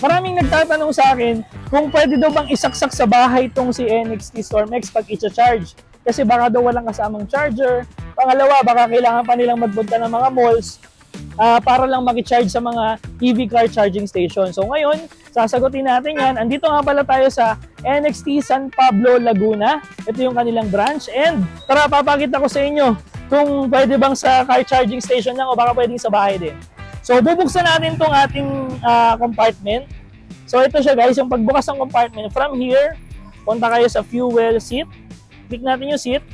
Maraming nagtatanong sa akin kung pwede daw bang isaksak sa bahay itong si NXT StormX pag i-charge. Kasi baka daw walang kasamang charger. Pangalawa, baka kailangan pa nilang magpunta ng mga malls para lang mag-charge sa mga EV car charging station. So ngayon, sasagutin natin yan. Andito nga pala tayo sa NXT San Pablo, Laguna. Ito yung kanilang branch. And tara, papakita ko sa inyo kung pwede bang sa car charging station lang o baka pwedeng sa bahay din. So bubuksan natin itong ating compartment. So ito siya guys, yung pagbukas ng compartment. From here, punta kayo sa fuel seat. Click natin yung seat.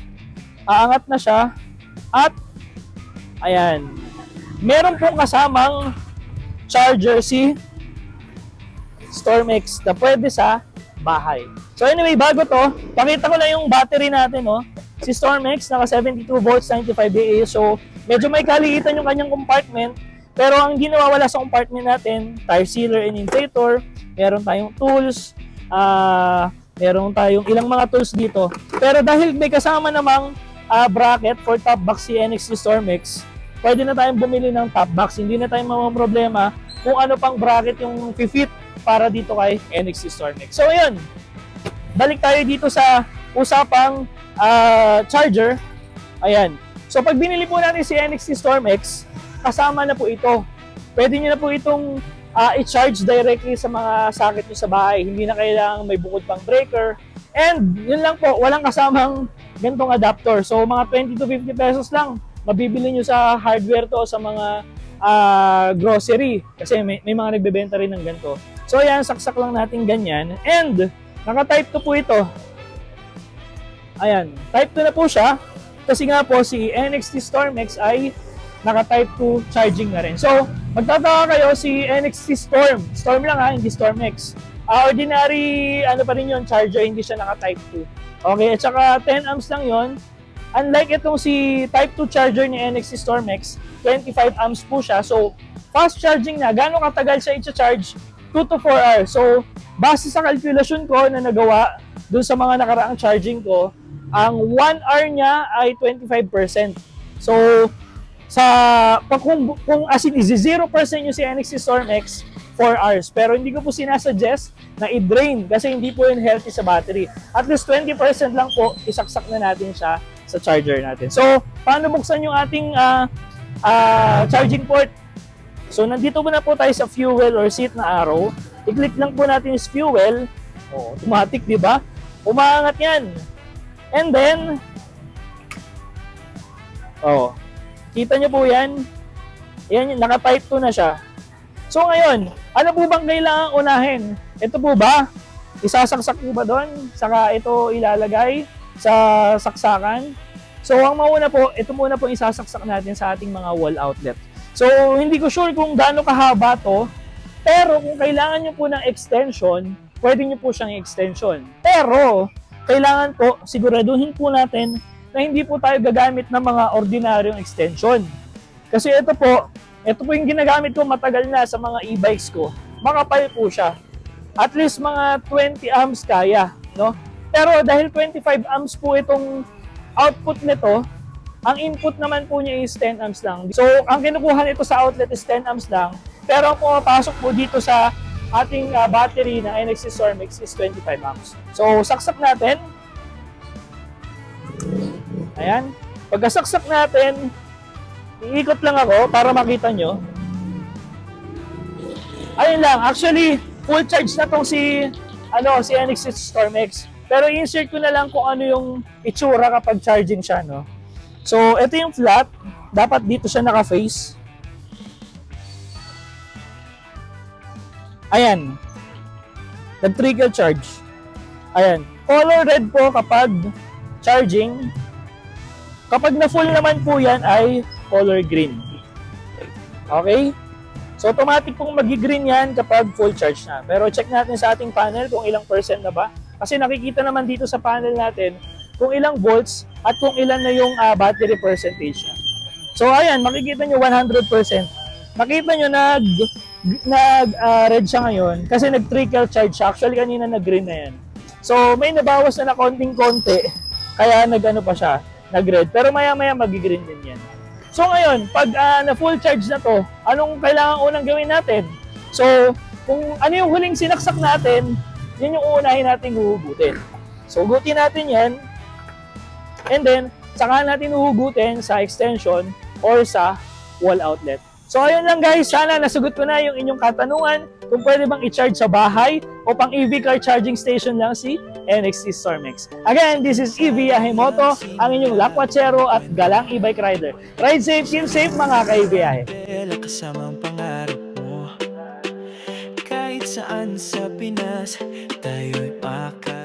Aangat na siya. At ayan. Meron pong kasamang charger si StormX na pwede sa bahay. So anyway, bago to, pakita ko lang yung battery natin. No? Si StormX, naka 72 volts, 95 VA. So medyo may kaliitan yung kanyang compartment. Pero ang ginawa wala sa compartment natin, tire sealer and inflator, meron tayong tools, meron tayong ilang mga tools dito. Pero dahil may kasama namang bracket for top box si NXT StormX, pwede na tayong bumili ng top box. Hindi na tayong problema kung ano pang bracket yung fit para dito kay NXT StormX. So ayun, balik tayo dito sa usapang charger. Ayan. So pag binili po natin si NXT StormX, kasama na po ito. Pwede nyo na po itong i-charge directly sa mga socket nyo sa bahay. Hindi na kailangang may bukod pang breaker. And yun lang po, walang kasamang gantong adapter. So mga 20 to 50 pesos lang mabibili nyo sa hardware to, sa mga grocery. Kasi may mga nagbebenta rin ng ganito. So ayan, saksak lang natin ganyan. And naka-type 2 po ito. Ayan, type 2 na po siya. Kasi nga po si NXT StormX ay naka-type 2 charging na rin. So, magtataka kayo si NXT Storm lang hindi StormX. Ordinary, pa rin yun, charger, hindi siya naka-type 2. Okay, at saka 10 amps lang yun. Unlike itong si type 2 charger ni NXT StormX, 25 amps po siya. So, fast charging na. Gano'ng katagal siya i-charge? 2 to 4 hours. So, base sa calculation ko na nagawa dun sa mga nakaraang charging ko, ang 1 hour niya ay 25%. So, kung as in 0% yung si NXT StormX, 4 hours. Pero hindi ko po sinasuggest na i-drain kasi hindi po yun healthy sa battery. At least 20% lang po, isaksak na natin siya sa charger natin. So, paano buksan yung ating charging port? So, nandito po na po tayo sa fuel or seat na arrow. I-click lang po natin yung fuel. Automatic, di ba? Umaangat yan. And then, kita nyo po yan. Yan, naka-type 2 na siya. So ngayon, ano po bang kailangan unahin? Ito po ba? Isasaksak po ba doon? Saka ito ilalagay sa saksakan? So ang mauna po, ito muna po isasaksak natin sa ating mga wall outlet. So hindi ko sure kung gaano kahaba to. Pero kung kailangan nyo po ng extension, pwede nyo po siyang extension. Pero kailangan po, siguraduhin po natin na hindi po tayo gagamit ng mga ordinaryong extension. Kasi ito po yung ginagamit ko matagal na sa mga e-bikes ko. Makapal po siya. At least mga 20 amps kaya, no? Pero dahil 25 amps po itong output nito, ang input naman po niya is 10 amps lang. So, ang kinukuha nito sa outlet is 10 amps lang. Pero ang pumapasok po dito sa ating battery ng NXT StormX is 25 amps. So, saksak natin. Ayan. Pagkasaksak natin, iikot lang ako para makita nyo. Ayun lang. Actually, full charge na tong si NXT StormX. Pero insert ko na lang kung ano yung itsura kapag charging siya, no? So, ito yung flat. Dapat dito siya naka-face. Ayan. Nag-trickle charge. Ayan. Color red po kapag charging. Kapag na-full naman po yan ay color green. Okay? So, automatic pong magi-green yan kapag full charge na. Pero check natin sa ating panel kung ilang percent na ba. Kasi nakikita naman dito sa panel natin kung ilang volts at kung ilan na yung battery percentage niya. So, ayan, makikita nyo 100%. Makita nyo nag-red siya ngayon kasi nag-trickle charge siya. Actually, kanina nag-green na yan. So, may nabawas na konting-konti kaya nag-ano pa siya. Nag-red. Pero maya-maya mag-green din yan. So ngayon, pag na full charge na to, anong kailangan unang gawin natin? So, kung ano yung huling sinaksak natin, yun yung uunahin natin huhugutin. So, hugutin natin yan, and then, saka natin huhugutin sa extension or sa wall outlet. So, ayun lang guys, sana nasagot ko na yung inyong katanungan kung pwede bang i-charge sa bahay o pang EV car charging station lang si NXT Stormex. Again, this is EV Yahimoto, ang inyong lakwachero at galang e-bike rider. Ride safe, keep safe mga kaibiyahe. Kasamang pangarap mo, kahit saan sa Pinas, tayo'y maka